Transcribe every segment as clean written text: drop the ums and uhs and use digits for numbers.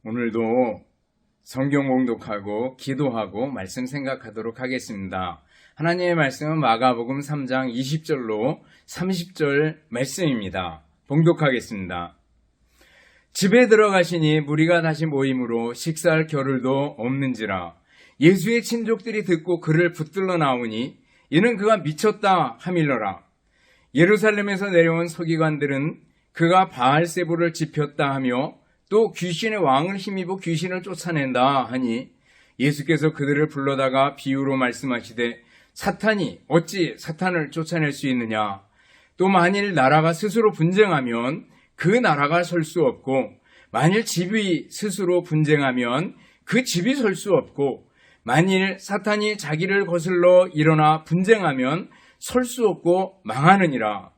오늘도 성경 봉독하고 기도하고 말씀 생각하도록 하겠습니다. 하나님의 말씀은 마가복음 3장 20절로 30절 말씀입니다. 봉독하겠습니다. 집에 들어가시니 무리가 다시 모임으로 식사할 겨를도 없는지라. 예수의 친족들이 듣고 그를 붙들러 나오니 이는 그가 미쳤다 하밀러라. 예루살렘에서 내려온 서기관들은 그가 바알세불을 지폈다 하며 또 귀신의 왕을 힘입어 귀신을 쫓아낸다 하니 예수께서 그들을 불러다가 비유로 말씀하시되 사탄이 어찌 사탄을 쫓아낼 수 있느냐. 또 만일 나라가 스스로 분쟁하면 그 나라가 설 수 없고 만일 집이 스스로 분쟁하면 그 집이 설 수 없고 만일 사탄이 자기를 거슬러 일어나 분쟁하면 설 수 없고 망하느니라.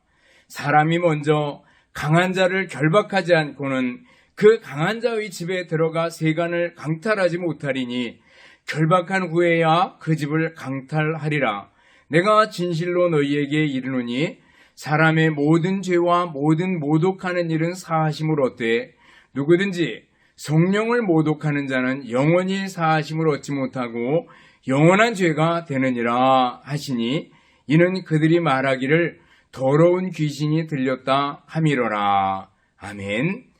사람이 먼저 강한 자를 결박하지 않고는 그 강한 자의 집에 들어가 세간을 강탈하지 못하리니 결박한 후에야 그 집을 강탈하리라. 내가 진실로 너희에게 이르노니 사람의 모든 죄와 모든 모독하는 일은 사하심을 얻되 누구든지 성령을 모독하는 자는 영원히 사하심을 얻지 못하고 영원한 죄가 되느니라 하시니 이는 그들이 말하기를 더러운 귀신이 들렸다 함이로라. 아멘.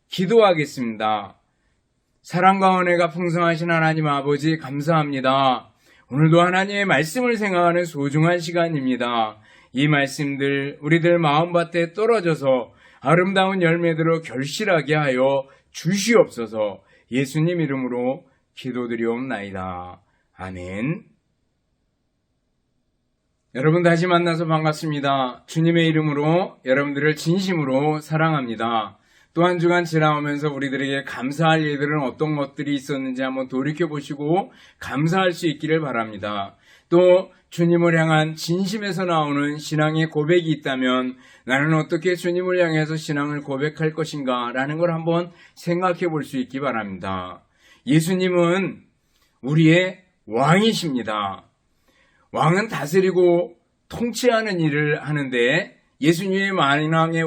기도하겠습니다. 사랑과 은혜가 풍성하신 하나님 아버지 감사합니다. 오늘도 하나님의 말씀을 생각하는 소중한 시간입니다. 이 말씀들 우리들 마음밭에 떨어져서 아름다운 열매들을 결실하게 하여 주시옵소서. 예수님 이름으로 기도드리옵나이다. 아멘. 여러분 다시 만나서 반갑습니다. 주님의 이름으로 여러분들을 진심으로 사랑합니다. 또 한 주간 지나오면서 우리들에게 감사할 일들은 어떤 것들이 있었는지 한번 돌이켜보시고 감사할 수 있기를 바랍니다. 또 주님을 향한 진심에서 나오는 신앙의 고백이 있다면 나는 어떻게 주님을 향해서 신앙을 고백할 것인가 라는 걸 한번 생각해 볼 수 있기 바랍니다. 예수님은 우리의 왕이십니다. 왕은 다스리고 통치하는 일을 하는데 예수님의 만왕의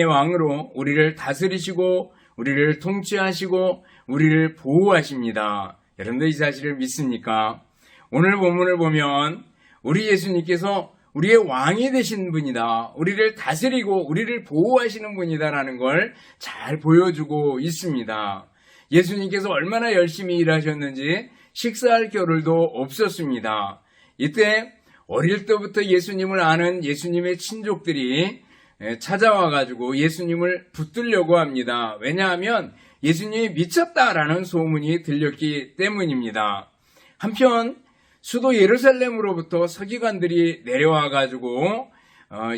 왕으로 우리를 다스리시고 우리를 통치하시고 우리를 보호하십니다. 여러분들 이 사실을 믿습니까? 오늘 본문을 보면 우리 예수님께서 우리의 왕이 되신 분이다. 우리를 다스리고 우리를 보호하시는 분이다라는 걸 잘 보여주고 있습니다. 예수님께서 얼마나 열심히 일하셨는지 식사할 겨를도 없었습니다. 이때 어릴 때부터 예수님을 아는 예수님의 친족들이 찾아와가지고 예수님을 붙들려고 합니다. 왜냐하면 예수님이 미쳤다라는 소문이 들렸기 때문입니다. 한편 수도 예루살렘으로부터 서기관들이 내려와가지고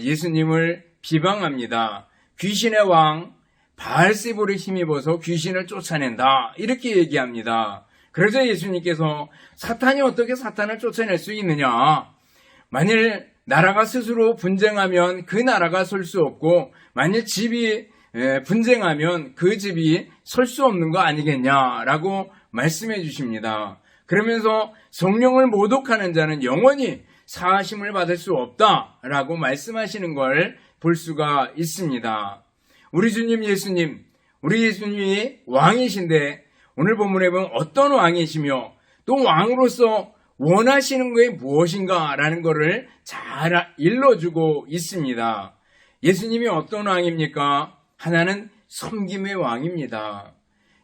예수님을 비방합니다. 귀신의 왕 바알세불을 힘입어서 귀신을 쫓아낸다 이렇게 얘기합니다. 그래서 예수님께서 사탄이 어떻게 사탄을 쫓아낼 수 있느냐. 만일 나라가 스스로 분쟁하면 그 나라가 설 수 없고 만일 집이 분쟁하면 그 집이 설 수 없는 거 아니겠냐라고 말씀해 주십니다. 그러면서 성령을 모독하는 자는 영원히 사하심을 받을 수 없다라고 말씀하시는 걸 볼 수가 있습니다. 우리 주님 예수님, 우리 예수님이 왕이신데 오늘 본문에 보면 어떤 왕이시며 또 왕으로서 원하시는 것이 무엇인가라는 것을 잘 일러주고 있습니다. 예수님이 어떤 왕입니까? 하나는 섬김의 왕입니다.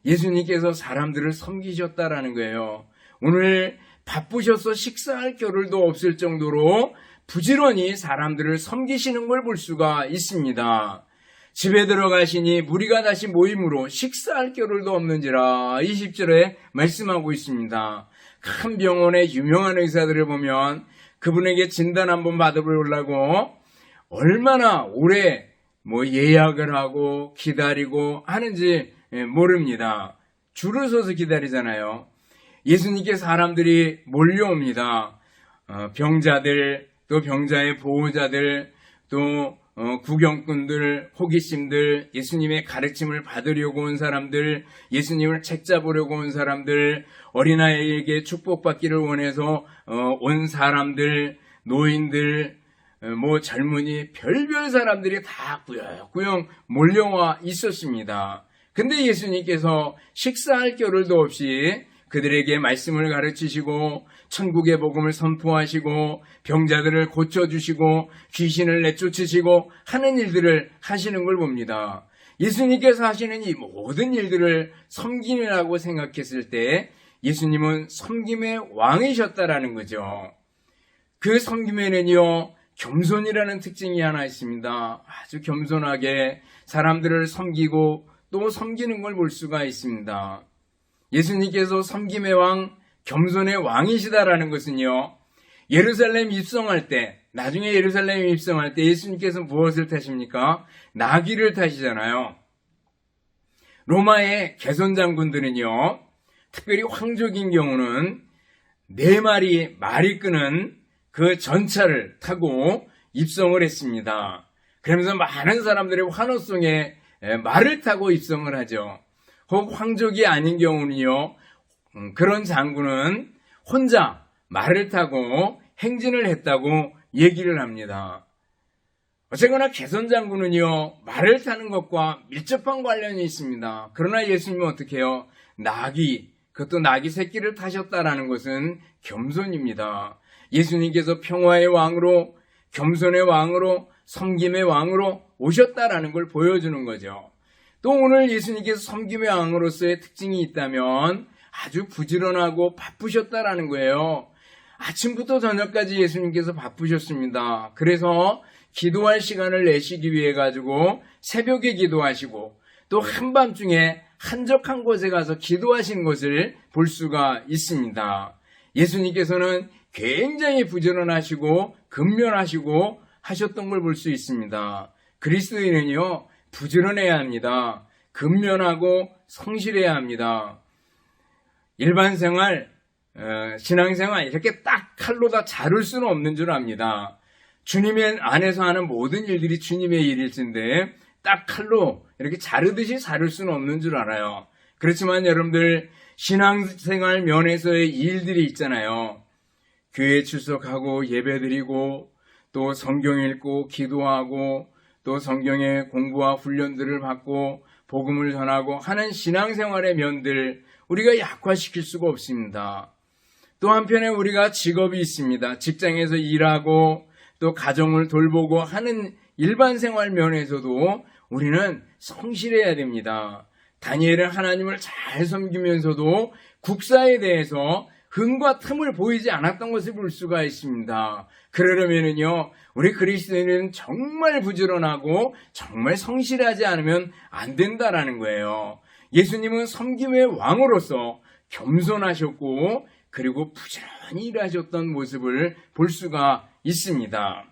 예수님께서 사람들을 섬기셨다라는 거예요. 오늘 바쁘셔서 식사할 겨를도 없을 정도로 부지런히 사람들을 섬기시는 걸 볼 수가 있습니다. 집에 들어가시니 무리가 다시 모임으로 식사할 겨를도 없는지라 20절에 말씀하고 있습니다. 큰 병원의 유명한 의사들을 보면 그분에게 진단 한번 받아보려고 얼마나 오래 예약을 하고 기다리고 하는지 모릅니다. 줄을 서서 기다리잖아요. 예수님께 사람들이 몰려옵니다. 병자들, 또 병자의 보호자들, 또 구경꾼들, 호기심들, 예수님의 가르침을 받으려고 온 사람들, 예수님을 책잡으려고 온 사람들, 어린아이에게 축복받기를 원해서 온 사람들, 노인들, 젊은이, 별별 사람들이 다 꾸역꾸역 몰려와 있었습니다. 근데 예수님께서 식사할 겨를도 없이 그들에게 말씀을 가르치시고 천국의 복음을 선포하시고 병자들을 고쳐주시고 귀신을 내쫓으시고 하는 일들을 하시는 걸 봅니다. 예수님께서 하시는 이 모든 일들을 섬김이라고 생각했을 때 예수님은 섬김의 왕이셨다라는 거죠. 그 섬김에는요, 겸손이라는 특징이 하나 있습니다. 아주 겸손하게 사람들을 섬기고 또 섬기는 걸 볼 수가 있습니다. 예수님께서 섬김의 왕, 겸손의 왕이시다라는 것은요, 예루살렘 입성할 때, 나중에 예루살렘 입성할 때 예수님께서 무엇을 타십니까? 나귀를 타시잖아요. 로마의 개선 장군들은요, 특별히 황족인 경우는 4마리 말이 끄는 그 전차를 타고 입성을 했습니다. 그러면서 많은 사람들이 환호성에 말을 타고 입성을 하죠. 혹 황족이 아닌 경우는요, 그런 장군은 혼자 말을 타고 행진을 했다고 얘기를 합니다. 어쨌거나 개선 장군은요, 말을 타는 것과 밀접한 관련이 있습니다. 그러나 예수님은 어떻게 해요? 나귀, 그것도 나귀 새끼를 타셨다라는 것은 겸손입니다. 예수님께서 평화의 왕으로, 겸손의 왕으로, 섬김의 왕으로 오셨다라는 걸 보여주는 거죠. 또 오늘 예수님께서 섬김의 왕으로서의 특징이 있다면 아주 부지런하고 바쁘셨다라는 거예요. 아침부터 저녁까지 예수님께서 바쁘셨습니다. 그래서 기도할 시간을 내시기 위해 가지고 새벽에 기도하시고 또 한밤중에 한적한 곳에 가서 기도하신 것을 볼 수가 있습니다. 예수님께서는 굉장히 부지런하시고 근면하시고 하셨던 걸 볼 수 있습니다. 그리스도인은요, 부지런해야 합니다. 근면하고 성실해야 합니다. 일반 생활, 신앙생활 이렇게 딱 칼로 다 자를 수는 없는 줄 압니다. 주님의 안에서 하는 모든 일들이 주님의 일일진데 딱 칼로 이렇게 자르듯이 자를 수는 없는 줄 알아요. 그렇지만 여러분들 신앙생활 면에서의 일들이 있잖아요. 교회 출석하고 예배드리고 또 성경 읽고 기도하고 또 성경의 공부와 훈련들을 받고 복음을 전하고 하는 신앙생활의 면들 우리가 약화시킬 수가 없습니다. 또 한편에 우리가 직업이 있습니다. 직장에서 일하고 또 가정을 돌보고 하는 일반 생활 면에서도 우리는 성실해야 됩니다. 다니엘은 하나님을 잘 섬기면서도 국사에 대해서 흥과 틈을 보이지 않았던 것을 볼 수가 있습니다. 그러려면요, 우리 그리스도인은 정말 부지런하고 정말 성실하지 않으면 안 된다라는 거예요. 예수님은 섬김의 왕으로서 겸손하셨고 그리고 부지런히 일하셨던 모습을 볼 수가 있습니다.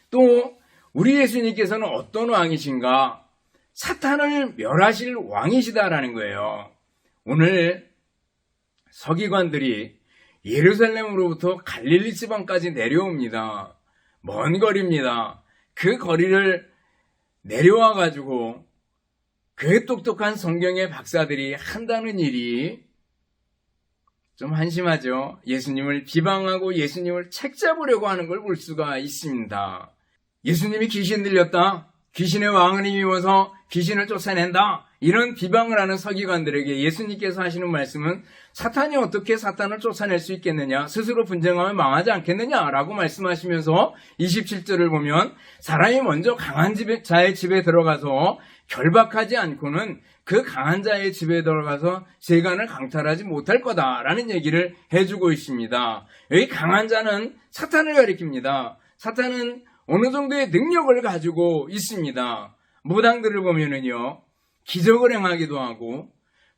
또 우리 예수님께서는 어떤 왕이신가? 사탄을 멸하실 왕이시다라는 거예요. 오늘 서기관들이 예루살렘으로부터 갈릴리 지방까지 내려옵니다. 먼 거리입니다. 그 거리를 내려와 가지고 그 똑똑한 성경의 박사들이 한다는 일이 좀 한심하죠. 예수님을 비방하고 예수님을 책잡으려고 하는 걸 볼 수가 있습니다. 예수님이 귀신 들렸다, 귀신의 왕을 힘입어서 귀신을 쫓아낸다, 이런 비방을 하는 서기관들에게 예수님께서 하시는 말씀은 사탄이 어떻게 사탄을 쫓아낼 수 있겠느냐, 스스로 분쟁하면 망하지 않겠느냐라고 말씀하시면서 27절을 보면 사람이 먼저 강한 자의 집에 들어가서 결박하지 않고는 그 강한 자의 집에 들어가서 세간을 강탈하지 못할 거다라는 얘기를 해주고 있습니다. 여기 강한 자는 사탄을 가리킵니다. 사탄은 어느 정도의 능력을 가지고 있습니다. 무당들을 보면은요, 기적을 행하기도 하고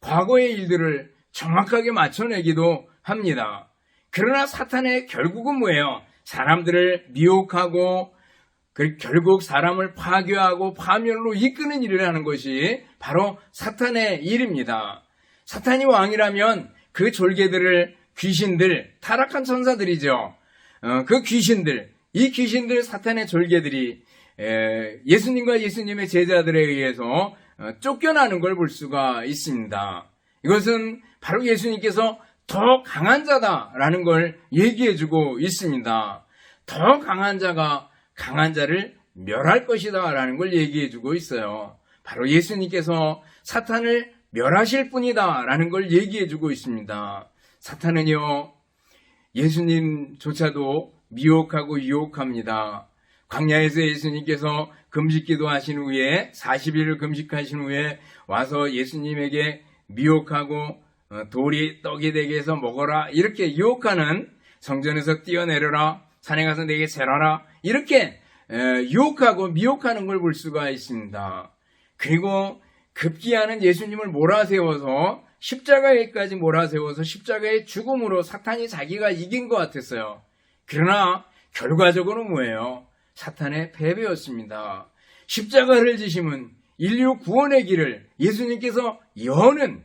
과거의 일들을 정확하게 맞춰내기도 합니다. 그러나 사탄의 결국은 뭐예요? 사람들을 미혹하고 결국 사람을 파괴하고 파멸로 이끄는 일을 하는 것이 바로 사탄의 일입니다. 사탄이 왕이라면 그 졸개들을, 귀신들, 타락한 천사들이죠. 그 귀신들, 이 귀신들, 사탄의 졸개들이 예수님과 예수님의 제자들에 의해서 쫓겨나는 걸 볼 수가 있습니다. 이것은 바로 예수님께서 더 강한 자다라는 걸 얘기해주고 있습니다. 더 강한 자가 강한 자를 멸할 것이다 라는 걸 얘기해주고 있어요. 바로 예수님께서 사탄을 멸하실 분이다 라는 걸 얘기해 주고 있습니다. 사탄은요, 예수님조차도 미혹하고 유혹합니다. 광야에서 예수님께서 금식기도 하신 후에 40일을 금식하신 후에 와서 예수님에게 미혹하고 돌이 떡이 되게 해서 먹어라 이렇게 유혹하는, 성전에서 뛰어내려라, 산에 가서 내게 셀하라 이렇게 유혹하고 미혹하는 걸 볼 수가 있습니다. 그리고 급기야는 예수님을 몰아세워서 십자가에까지 몰아세워서 십자가의 죽음으로 사탄이 자기가 이긴 것 같았어요. 그러나 결과적으로는 뭐예요? 사탄의 패배였습니다. 십자가를 지심은 인류 구원의 길을 예수님께서 여는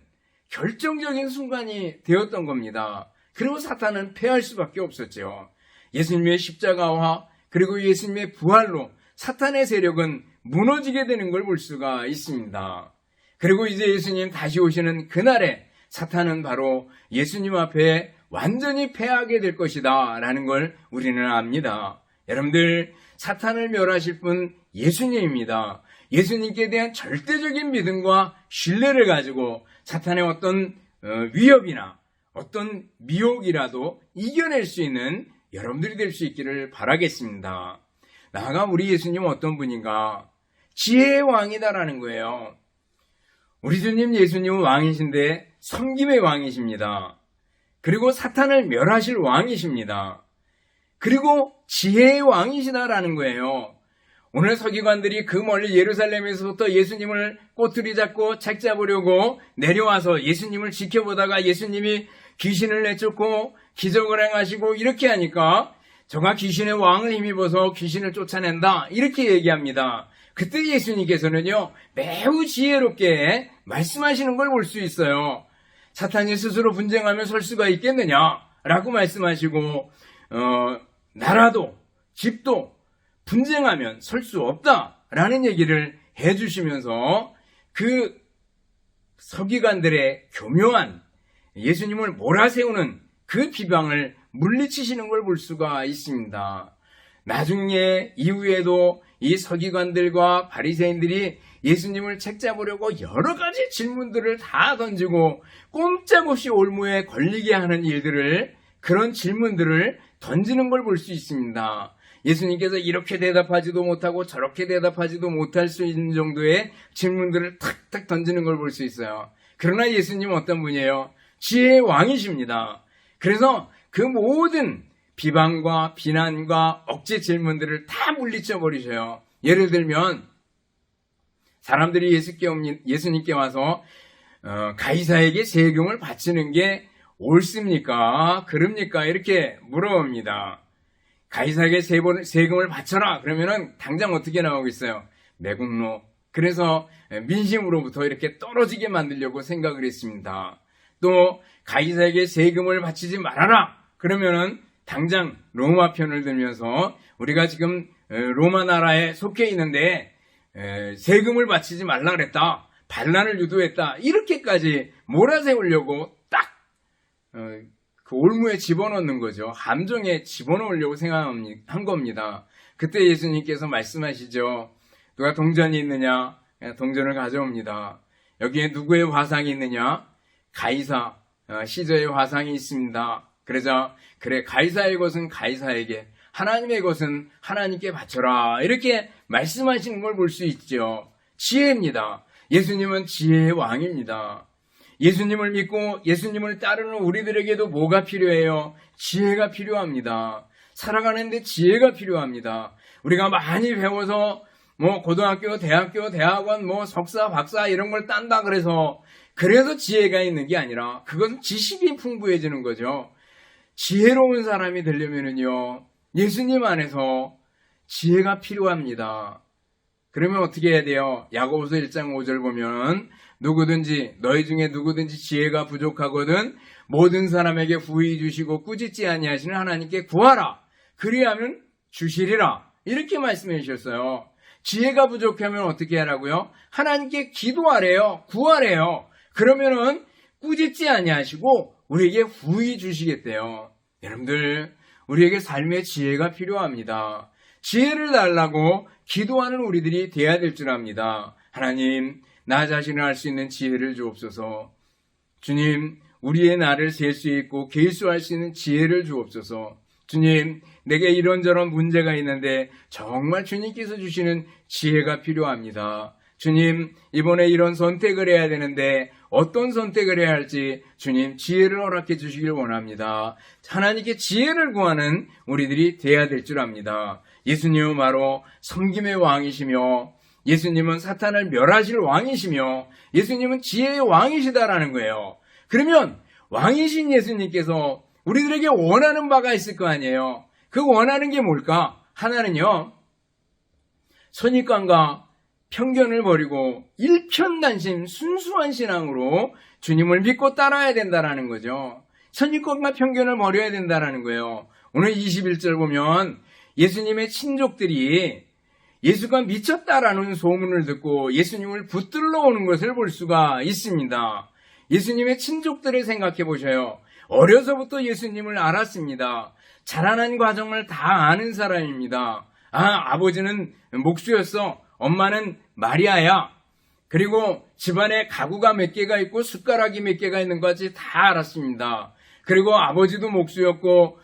결정적인 순간이 되었던 겁니다. 그리고 사탄은 패할 수밖에 없었죠. 예수님의 십자가와 그리고 예수님의 부활로 사탄의 세력은 무너지게 되는 걸 볼 수가 있습니다. 그리고 이제 예수님 다시 오시는 그날에 사탄은 바로 예수님 앞에 완전히 패하게 될 것이다 라는 걸 우리는 압니다. 여러분들, 사탄을 멸하실 분 예수님입니다. 예수님께 대한 절대적인 믿음과 신뢰를 가지고 사탄의 어떤 위협이나 어떤 미혹이라도 이겨낼 수 있는 여러분들이 될 수 있기를 바라겠습니다. 나아가 우리 예수님은 어떤 분인가? 지혜의 왕이다라는 거예요. 우리 주님 예수님은 왕이신데 섬김의 왕이십니다. 그리고 사탄을 멸하실 왕이십니다. 그리고 지혜의 왕이시다라는 거예요. 오늘 서기관들이 그 멀리 예루살렘에서부터 예수님을 꼬투리 잡고 책 잡으려고 내려와서 예수님을 지켜보다가 예수님이 귀신을 내쫓고 기적을 행하시고 이렇게 하니까 저가 귀신의 왕을 힘입어서 귀신을 쫓아낸다 이렇게 얘기합니다. 그때 예수님께서는요, 매우 지혜롭게 말씀하시는 걸 볼 수 있어요. 사탄이 스스로 분쟁하며 설 수가 있겠느냐라고 말씀하시고 나라도 집도 분쟁하면 설 수 없다라는 얘기를 해주시면서 그 서기관들의 교묘한 예수님을 몰아세우는 그 비방을 물리치시는 걸 볼 수가 있습니다. 나중에 이후에도 이 서기관들과 바리새인들이 예수님을 책잡으려고 여러 가지 질문들을 다 던지고 꼼짝없이 올무에 걸리게 하는 일들을, 그런 질문들을 던지는 걸 볼 수 있습니다. 예수님께서 이렇게 대답하지도 못하고 저렇게 대답하지도 못할 수 있는 정도의 질문들을 탁탁 던지는 걸 볼 수 있어요. 그러나 예수님은 어떤 분이에요? 지혜의 왕이십니다. 그래서 그 모든 비방과 비난과 억지 질문들을 다 물리쳐 버리셔요. 예를 들면 사람들이 예수님께 와서 가이사에게 세금을 바치는 게 옳습니까? 그럽니까? 이렇게 물어봅니다. 가이사에게 세금을 바쳐라 그러면은 당장 어떻게 나오겠어요? 매국노. 그래서 민심으로부터 이렇게 떨어지게 만들려고 생각을 했습니다. 또 가이사에게 세금을 바치지 말아라 그러면은 당장 로마 편을 들면서 우리가 지금 로마 나라에 속해 있는데 세금을 바치지 말라 그랬다, 반란을 유도했다, 이렇게까지 몰아세우려고 딱 그 올무에 집어넣는 거죠. 함정에 집어넣으려고 생각한 겁니다. 그때 예수님께서 말씀하시죠. 누가 동전이 있느냐? 동전을 가져옵니다. 여기에 누구의 화상이 있느냐? 가이사 시저의 화상이 있습니다. 그러자 그래, 가이사의 것은 가이사에게, 하나님의 것은 하나님께 바쳐라, 이렇게 말씀하시는 걸 볼 수 있죠. 지혜입니다. 예수님은 지혜의 왕입니다. 예수님을 믿고 예수님을 따르는 우리들에게도 뭐가 필요해요? 지혜가 필요합니다. 살아가는데 지혜가 필요합니다. 우리가 많이 배워서 고등학교, 대학교, 대학원, 석사, 박사 이런 걸 딴다 그래서 지혜가 있는 게 아니라 그것은 지식이 풍부해지는 거죠. 지혜로운 사람이 되려면은요, 예수님 안에서 지혜가 필요합니다. 그러면 어떻게 해야 돼요? 야고보서 1장 5절 보면 너희 중에 누구든지 지혜가 부족하거든 모든 사람에게 부의 주시고 꾸짖지 아니하시는 하나님께 구하라. 그리하면 주시리라. 이렇게 말씀해 주셨어요. 지혜가 부족하면 어떻게 하라고요? 하나님께 기도하래요. 구하래요. 그러면은 꾸짖지 아니하시고 우리에게 후히 주시겠대요. 여러분들, 우리에게 삶의 지혜가 필요합니다. 지혜를 달라고 기도하는 우리들이 돼야 될 줄 압니다. 하나님, 나 자신을 알 수 있는 지혜를 주옵소서. 주님, 우리의 나를 셀 수 있고 계수할 수 있는 지혜를 주옵소서. 주님, 내게 이런저런 문제가 있는데 정말 주님께서 주시는 지혜가 필요합니다. 주님, 이번에 이런 선택을 해야 되는데 어떤 선택을 해야 할지 주님 지혜를 허락해 주시길 원합니다. 하나님께 지혜를 구하는 우리들이 돼야 될 줄 압니다. 예수님은 바로 섬김의 왕이시며 예수님은 사탄을 멸하실 왕이시며 예수님은 지혜의 왕이시다라는 거예요. 그러면 왕이신 예수님께서 우리들에게 원하는 바가 있을 거 아니에요. 그 원하는 게 뭘까? 하나는요, 선입관과 편견을 버리고 일편단심 순수한 신앙으로 주님을 믿고 따라야 된다라는 거죠. 선입관과 편견을 버려야 된다라는 거예요. 오늘 21절 보면 예수님의 친족들이 예수가 미쳤다라는 소문을 듣고 예수님을 붙들러 오는 것을 볼 수가 있습니다. 예수님의 친족들을 생각해 보셔요. 어려서부터 예수님을 알았습니다. 자라난 과정을 다 아는 사람입니다. 아버지는 목수였어. 엄마는 마리아야. 그리고 집안에 가구가 몇 개가 있고 숟가락이 몇 개가 있는 것까지 다 알았습니다. 그리고 아버지도 목수였고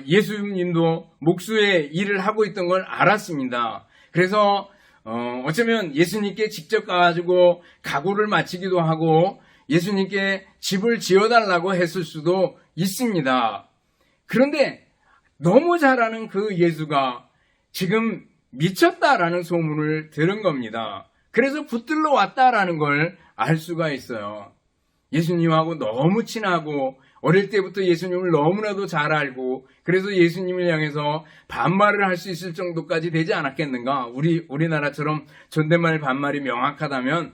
예수님도 목수의 일을 하고 있던 걸 알았습니다. 그래서 어쩌면 예수님께 직접 가가지고 가구를 마치기도 하고 예수님께 집을 지어달라고 했을 수도 있습니다. 그런데 너무 잘 아는 그 예수가 지금 미쳤다라는 소문을 들은 겁니다. 그래서 붙들러 왔다라는 걸 알 수가 있어요. 예수님하고 너무 친하고 어릴 때부터 예수님을 너무나도 잘 알고 그래서 예수님을 향해서 반말을 할 수 있을 정도까지 되지 않았겠는가? 우리나라처럼 존댓말 반말이 명확하다면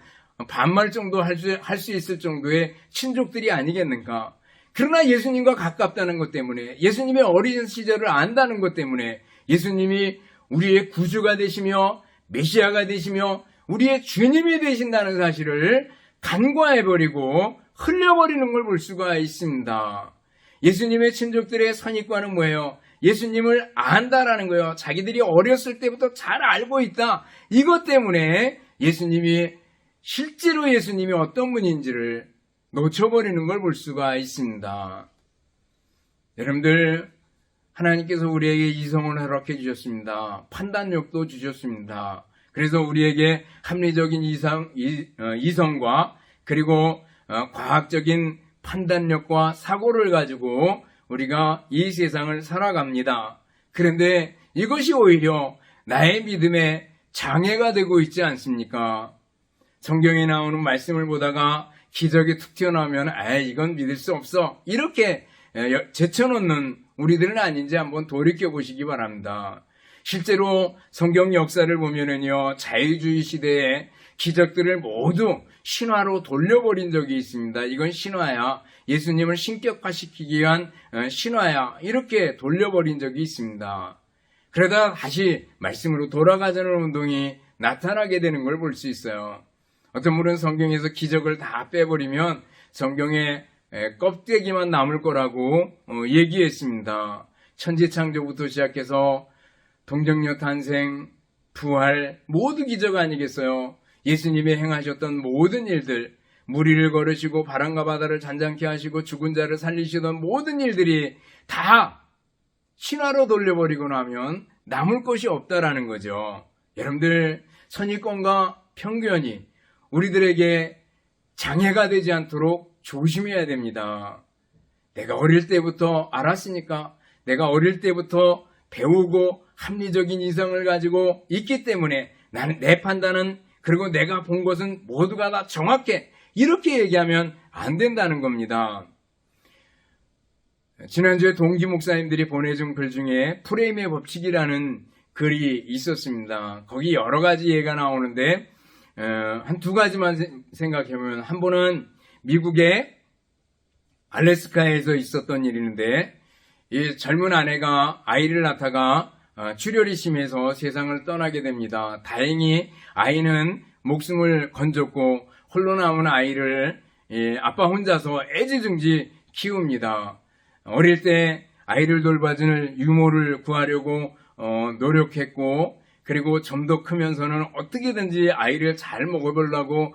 반말 정도 할 수 있을 정도의 친족들이 아니겠는가? 그러나 예수님과 가깝다는 것 때문에 예수님의 어린 시절을 안다는 것 때문에 예수님이 우리의 구주가 되시며 메시아가 되시며 우리의 주님이 되신다는 사실을 간과해버리고 흘려버리는 걸 볼 수가 있습니다. 예수님의 친족들의 선입관은 뭐예요? 예수님을 안다라는 거예요. 자기들이 어렸을 때부터 잘 알고 있다. 이것 때문에 실제로 예수님이 어떤 분인지를 놓쳐버리는 걸 볼 수가 있습니다. 여러분들, 하나님께서 우리에게 이성을 허락해 주셨습니다. 판단력도 주셨습니다. 그래서 우리에게 합리적인 이성과 그리고 과학적인 판단력과 사고를 가지고 우리가 이 세상을 살아갑니다. 그런데 이것이 오히려 나의 믿음에 장애가 되고 있지 않습니까? 성경에 나오는 말씀을 보다가 기적이 툭 튀어나오면 이건 믿을 수 없어. 이렇게 제쳐놓는 우리들은 아닌지 한번 돌이켜보시기 바랍니다. 실제로 성경 역사를 보면은요, 자유주의 시대에 기적들을 모두 신화로 돌려버린 적이 있습니다. 이건 신화야. 예수님을 신격화시키기 위한 신화야. 이렇게 돌려버린 적이 있습니다. 그러다 다시 말씀으로 돌아가자는 운동이 나타나게 되는 걸 볼 수 있어요. 어떤 분은 성경에서 기적을 다 빼버리면 성경에 껍데기만 남을 거라고 얘기했습니다. 천지창조부터 시작해서 동정녀 탄생, 부활, 모두 기적 아니겠어요? 예수님이 행하셨던 모든 일들, 무리를 걸으시고 바람과 바다를 잔잔케 하시고 죽은 자를 살리시던 모든 일들이 다 신화로 돌려버리고 나면 남을 것이 없다라는 거죠. 여러분들, 선입관과 편견이 우리들에게 장애가 되지 않도록 조심해야 됩니다. 내가 어릴 때부터 알았으니까, 내가 어릴 때부터 배우고 합리적인 이성을 가지고 있기 때문에 나는 내 판단은 그리고 내가 본 것은 모두가 다 정확해. 이렇게 얘기하면 안 된다는 겁니다. 지난주에 동기 목사님들이 보내준 글 중에 프레임의 법칙이라는 글이 있었습니다. 거기 여러 가지 예가 나오는데 한 두 가지만 생각해보면 한 번은 미국의 알래스카에서 있었던 일인데 이 젊은 아내가 아이를 낳다가 출혈이 심해서 세상을 떠나게 됩니다. 다행히 아이는 목숨을 건졌고 홀로 남은 아이를 아빠 혼자서 애지중지 키웁니다. 어릴 때 아이를 돌봐주는 유모를 구하려고 노력했고 그리고 좀 더 크면서는 어떻게든지 아이를 잘 먹여보려고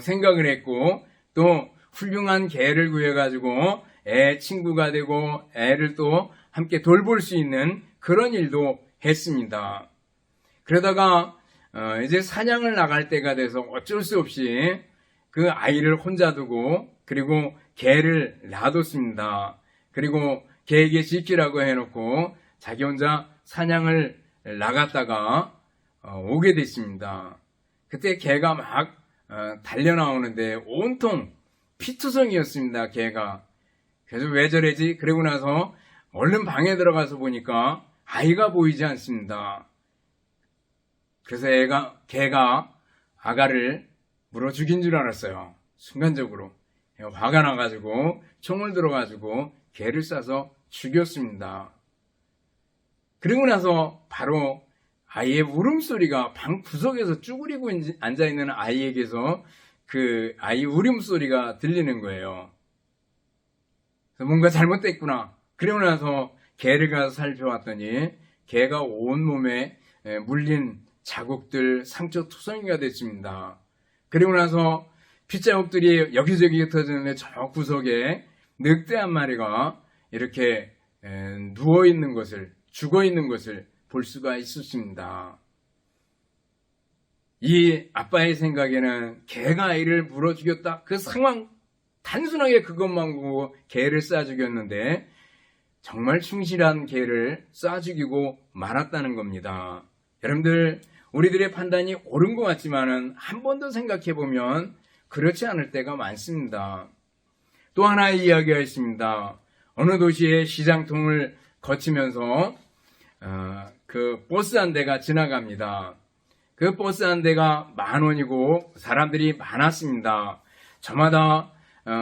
생각을 했고, 또 훌륭한 개를 구해가지고 애 친구가 되고 애를 또 함께 돌볼 수 있는 그런 일도 했습니다. 그러다가 이제 사냥을 나갈 때가 돼서 어쩔 수 없이 그 아이를 혼자 두고 그리고 개를 놔뒀습니다. 그리고 개에게 지키라고 해놓고 자기 혼자 사냥을 나갔다가 오게 됐습니다. 그때 개가 막 달려 나오는데 온통 피투성이었습니다. 개가. 그래서 왜 저래지? 그러고 나서 얼른 방에 들어가서 보니까 아이가 보이지 않습니다. 그래서 개가 아가를 물어 죽인 줄 알았어요. 순간적으로. 화가 나가지고 총을 들어가지고 개를 쏴서 죽였습니다. 그리고 나서 바로 아이의 울음소리가 방 구석에서 쭈그리고 앉아있는 아이에게서 그 아이 울음소리가 들리는 거예요. 그래서 뭔가 잘못됐구나. 그러고 나서 개를 가서 살펴봤더니 개가 온몸에 물린 자국들, 상처 투성이가 됐습니다. 그리고 나서 핏자국들이 여기저기 흩어지는데 저 구석에 늑대 한 마리가 이렇게 누워있는 것을, 죽어있는 것을 볼 수가 있었습니다. 이 아빠의 생각에는 개가 아이를 물어 죽였다. 그 상황, 단순하게 그것만 보고 개를 쏴 죽였는데 정말 충실한 개를 쏴 죽이고 말았다는 겁니다. 여러분들, 우리들의 판단이 옳은 것 같지만은 한 번 더 생각해 보면 그렇지 않을 때가 많습니다. 또 하나의 이야기가 있습니다. 어느 도시의 시장통을 거치면서 그 버스 한 대가 지나갑니다. 그 버스 한 대가 10,000원이고 사람들이 많았습니다. 저마다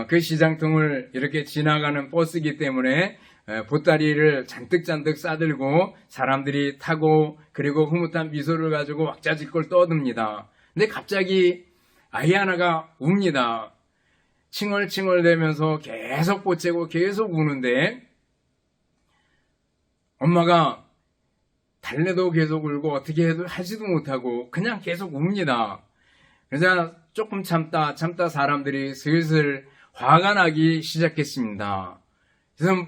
그 시장통을 이렇게 지나가는 버스이기 때문에 보따리를 잔뜩 싸들고 사람들이 타고 그리고 흐뭇한 미소를 가지고 왁자지껄 떠듭니다. 근데 갑자기 아이 하나가 웁니다. 칭얼칭얼대면서 계속 보채고 계속 우는데 엄마가 달래도 계속 울고 어떻게 해도 하지도 못하고 그냥 계속 웁니다. 그래서 조금 참다 사람들이 슬슬 화가 나기 시작했습니다. 그래서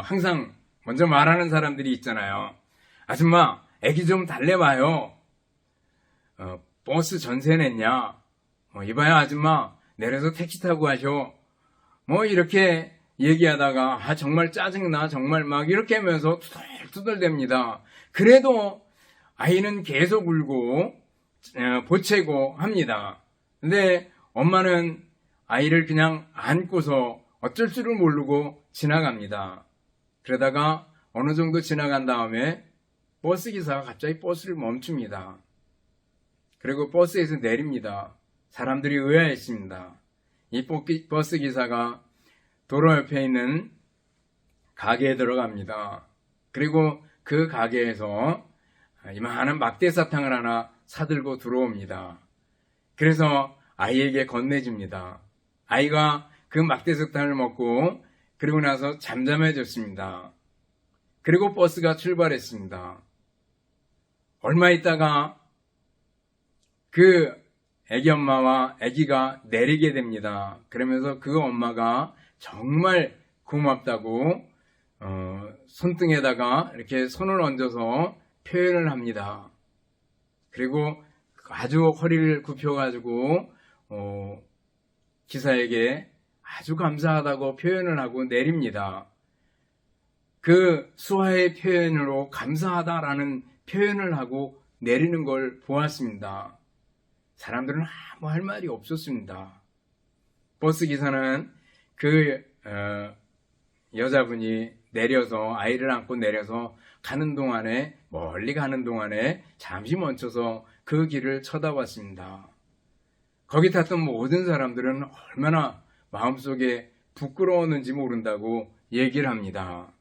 항상 먼저 말하는 사람들이 있잖아요. 아줌마, 애기 좀 달래봐요. 버스 전세 냈냐? 이봐요 아줌마, 내려서 택시 타고 가셔. 이렇게 얘기하다가 정말 짜증나, 정말 막 이렇게 하면서 투덜투덜댑니다. 그래도 아이는 계속 울고 보채고 합니다. 근데 엄마는 아이를 그냥 안고서 어쩔 줄을 모르고 지나갑니다. 그러다가 어느 정도 지나간 다음에 버스기사가 갑자기 버스를 멈춥니다. 그리고 버스에서 내립니다. 사람들이 의아했습니다. 이 버스기사가 도로 옆에 있는 가게에 들어갑니다. 그리고 그 가게에서 이만한 막대사탕을 하나 사들고 들어옵니다. 그래서 아이에게 건네줍니다. 아이가 그 막대사탕을 먹고 그리고 나서 잠잠해졌습니다. 그리고 버스가 출발했습니다. 얼마 있다가 그 애기 엄마와 애기가 내리게 됩니다. 그러면서 그 엄마가 정말 고맙다고 손등에다가 이렇게 손을 얹어서 표현을 합니다. 그리고 아주 허리를 굽혀가지고 기사에게 아주 감사하다고 표현을 하고 내립니다. 그 수화의 표현으로 감사하다라는 표현을 하고 내리는 걸 보았습니다. 사람들은 아무 할 말이 없었습니다. 버스 기사는 그 여자분이 내려서 아이를 안고 내려서 가는 동안에 멀리 가는 동안에 잠시 멈춰서 그 길을 쳐다봤습니다. 거기 탔던 모든 사람들은 얼마나 마음속에 부끄러웠는지 모른다고 얘기를 합니다.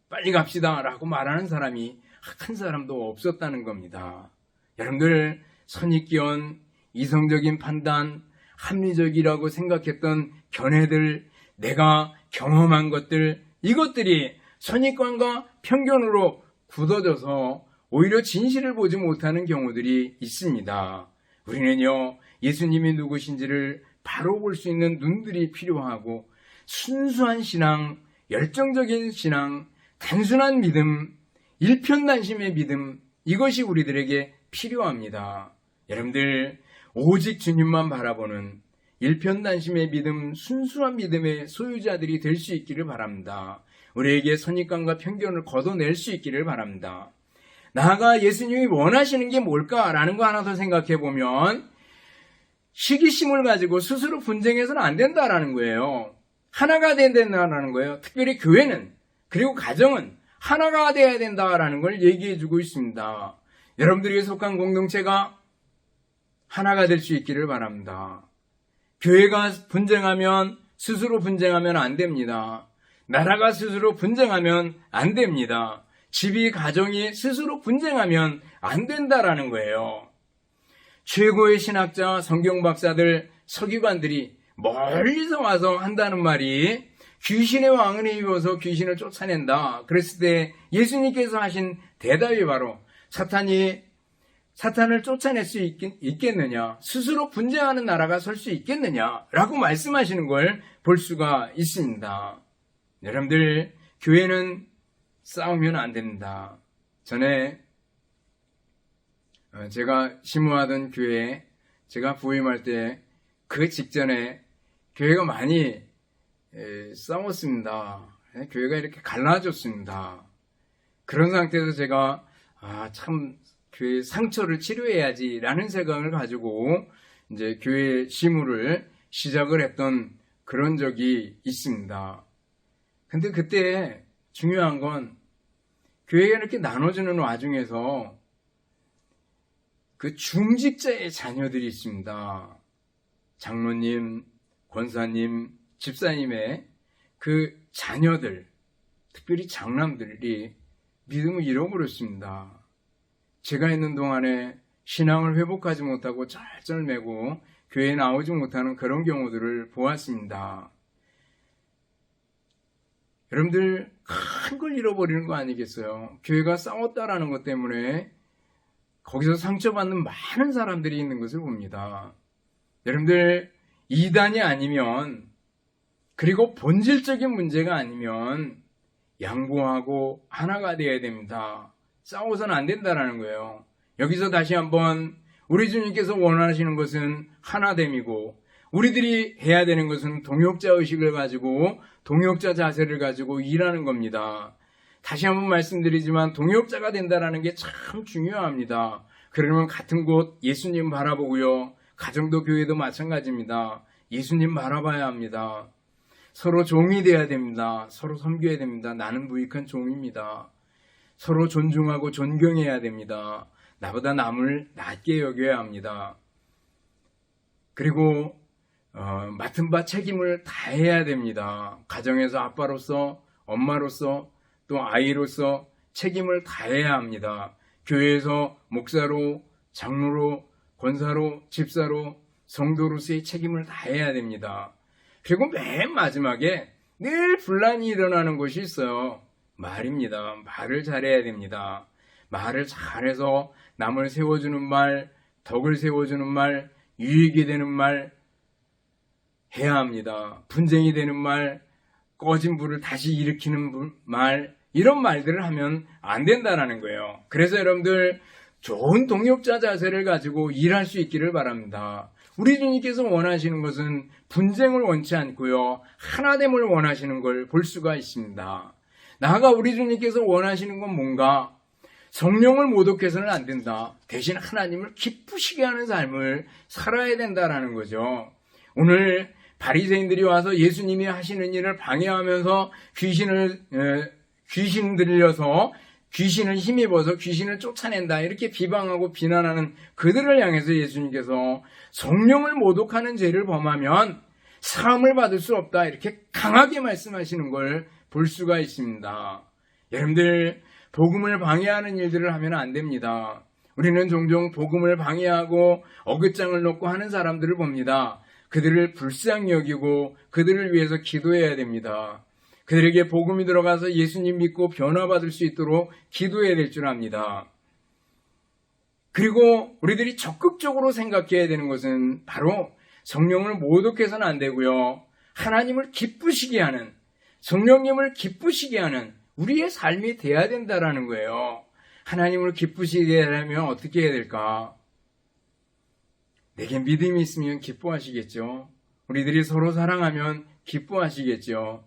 빨리 갑시다 라고 말하는 사람이 한 사람도 없었다는 겁니다. 여러분들, 선입견, 이성적인 판단, 합리적이라고 생각했던 견해들, 내가 경험한 것들, 이것들이 선입견과 편견으로 굳어져서 오히려 진실을 보지 못하는 경우들이 있습니다. 우리는요, 예수님이 누구신지를 바로 볼 수 있는 눈들이 필요하고 순수한 신앙, 열정적인 신앙, 단순한 믿음, 일편단심의 믿음, 이것이 우리들에게 필요합니다. 여러분들, 오직 주님만 바라보는 일편단심의 믿음, 순수한 믿음의 소유자들이 될 수 있기를 바랍니다. 우리에게 선입관과 편견을 걷어낼 수 있기를 바랍니다. 나아가 예수님이 원하시는 게 뭘까라는 거 하나 더 생각해 보면 시기심을 가지고 스스로 분쟁해서는 안 된다라는 거예요. 하나가 돼야 된다라는 거예요. 특별히 교회는, 그리고 가정은 하나가 돼야 된다라는 걸 얘기해 주고 있습니다. 여러분들이 속한 공동체가 하나가 될 수 있기를 바랍니다. 교회가 분쟁하면 스스로 분쟁하면 안 됩니다. 나라가 스스로 분쟁하면 안 됩니다. 집이, 가정이 스스로 분쟁하면 안 된다라는 거예요. 최고의 신학자, 성경 박사들, 서기관들이 멀리서 와서 한다는 말이 귀신의 왕을 입어서 귀신을 쫓아낸다. 그랬을 때 예수님께서 하신 대답이 바로 사탄을 쫓아낼 수 있겠느냐? 스스로 분쟁하는 나라가 설 수 있겠느냐? 라고 말씀하시는 걸 볼 수가 있습니다. 여러분들, 교회는 싸우면 안 됩니다. 전에 제가 심호하던 교회에 제가 부임할 때 그 직전에 교회가 많이 싸웠습니다. 교회가 이렇게 갈라졌습니다. 그런 상태에서 제가 참 교회 상처를 치료해야지라는 생각을 가지고 이제 교회 시무를 시작을 했던 그런 적이 있습니다. 근데 그때 중요한 건 교회가 이렇게 나눠주는 와중에서 그 중직자의 자녀들이 있습니다. 장로님, 권사님, 집사님의 그 자녀들, 특별히 장남들이 믿음을 잃어버렸습니다. 제가 있는 동안에 신앙을 회복하지 못하고 쩔쩔매고 교회에 나오지 못하는 그런 경우들을 보았습니다. 여러분들, 큰 걸 잃어버리는 거 아니겠어요? 교회가 싸웠다라는 것 때문에 거기서 상처받는 많은 사람들이 있는 것을 봅니다. 여러분들, 이단이 아니면, 그리고 본질적인 문제가 아니면 양보하고 하나가 되어야 됩니다. 싸워서는 안 된다라는 거예요. 여기서 다시 한번 우리 주님께서 원하시는 것은 하나됨이고, 우리들이 해야 되는 것은 동역자 의식을 가지고 동역자 자세를 가지고 일하는 겁니다. 다시 한번 말씀드리지만 동역자가 된다는 게 참 중요합니다. 그러면 같은 곳 예수님 바라보고요. 가정도 교회도 마찬가지입니다. 예수님 바라봐야 합니다. 서로 종이 돼야 됩니다. 서로 섬겨야 됩니다. 나는 무익한 종입니다. 서로 존중하고 존경해야 됩니다. 나보다 남을 낮게 여겨야 합니다. 그리고 맡은 바 책임을 다해야 됩니다. 가정에서 아빠로서, 엄마로서, 또 아이로서 책임을 다해야 합니다. 교회에서 목사로, 장로로, 권사로, 집사로, 성도로서의 책임을 다해야 됩니다. 그리고 맨 마지막에 늘 분란이 일어나는 것이 있어요. 말입니다. 말을 잘해야 됩니다. 말을 잘해서 남을 세워주는 말, 덕을 세워주는 말, 유익이 되는 말 해야 합니다. 분쟁이 되는 말, 꺼진 불을 다시 일으키는 말, 이런 말들을 하면 안 된다는 거예요. 그래서 여러분들, 좋은 동역자 자세를 가지고 일할 수 있기를 바랍니다. 우리 주님께서 원하시는 것은 분쟁을 원치 않고요, 하나됨을 원하시는 걸 볼 수가 있습니다. 나아가 우리 주님께서 원하시는 건 뭔가? 성령을 모독해서는 안 된다. 대신 하나님을 기쁘시게 하는 삶을 살아야 된다라는 거죠. 오늘 바리새인들이 와서 예수님이 하시는 일을 방해하면서 귀신 들려서 귀신을 힘입어서 귀신을 쫓아낸다, 이렇게 비방하고 비난하는 그들을 향해서 예수님께서 성령을 모독하는 죄를 범하면 사함을 받을 수 없다, 이렇게 강하게 말씀하시는 걸 볼 수가 있습니다. 여러분들, 복음을 방해하는 일들을 하면 안 됩니다. 우리는 종종 복음을 방해하고 어긋장을 놓고 하는 사람들을 봅니다. 그들을 불쌍히 여기고 그들을 위해서 기도해야 됩니다. 그들에게 복음이 들어가서 예수님 믿고 변화받을 수 있도록 기도해야 될 줄 압니다. 그리고 우리들이 적극적으로 생각해야 되는 것은 바로 성령을 모독해서는 안 되고요. 하나님을 기쁘시게 하는, 성령님을 기쁘시게 하는 우리의 삶이 돼야 된다라는 거예요. 하나님을 기쁘시게 하려면 어떻게 해야 될까? 내게 믿음이 있으면 기뻐하시겠죠. 우리들이 서로 사랑하면 기뻐하시겠죠.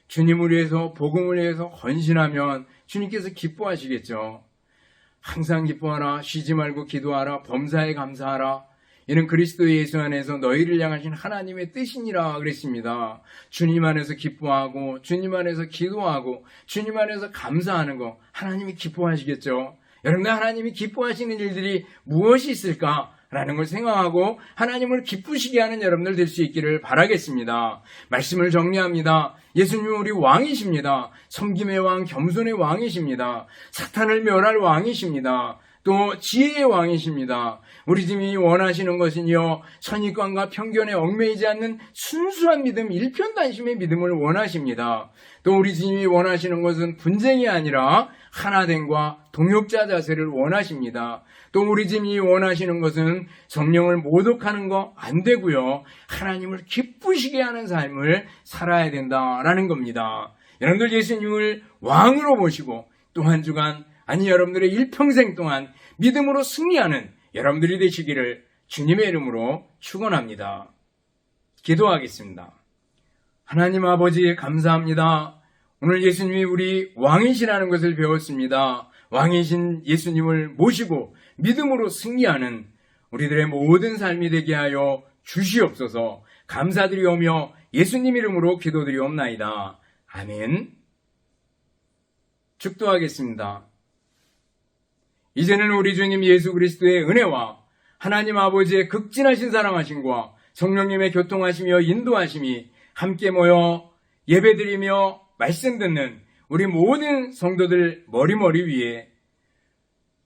주님을 위해서, 복음을 위해서 헌신하면 주님께서 기뻐하시겠죠. 항상 기뻐하라, 쉬지 말고 기도하라, 범사에 감사하라. 이는 그리스도 예수 안에서 너희를 향하신 하나님의 뜻이니라 그랬습니다. 주님 안에서 기뻐하고, 주님 안에서 기도하고, 주님 안에서 감사하는 거 하나님이 기뻐하시겠죠. 여러분들, 하나님이 기뻐하시는 일들이 무엇이 있을까? 라는 걸 생각하고 하나님을 기쁘시게 하는 여러분들 될 수 있기를 바라겠습니다. 말씀을 정리합니다. 예수님은 우리 왕이십니다. 섬김의 왕, 겸손의 왕이십니다. 사탄을 멸할 왕이십니다. 또 지혜의 왕이십니다. 우리 주님이 원하시는 것은요, 선입관과 편견에 얽매이지 않는 순수한 믿음, 일편단심의 믿음을 원하십니다. 또 우리 주님이 원하시는 것은 분쟁이 아니라 하나됨과 동역자 자세를 원하십니다. 또 우리 주님이 원하시는 것은 성령을 모독하는 거 안 되고요, 하나님을 기쁘시게 하는 삶을 살아야 된다라는 겁니다. 여러분들, 예수님을 왕으로 모시고 또 한 주간, 아니 여러분들의 일평생 동안 믿음으로 승리하는 여러분들이 되시기를 주님의 이름으로 축원합니다. 기도하겠습니다. 하나님 아버지, 감사합니다. 오늘 예수님이 우리 왕이시라는 것을 배웠습니다. 왕이신 예수님을 모시고 믿음으로 승리하는 우리들의 모든 삶이 되게 하여 주시옵소서. 감사드리오며 예수님 이름으로 기도드리옵나이다. 아멘. 축도하겠습니다. 이제는 우리 주님 예수 그리스도의 은혜와 하나님 아버지의 극진하신 사랑하심과 성령님의 교통하심이여 인도하심이 함께 모여 예배드리며 말씀 듣는 우리 모든 성도들 머리머리 위에,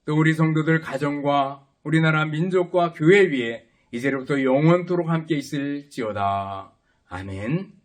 또 우리 성도들 가정과 우리나라 민족과 교회 위에 이제로부터 영원토록 함께 있을지어다. 아멘.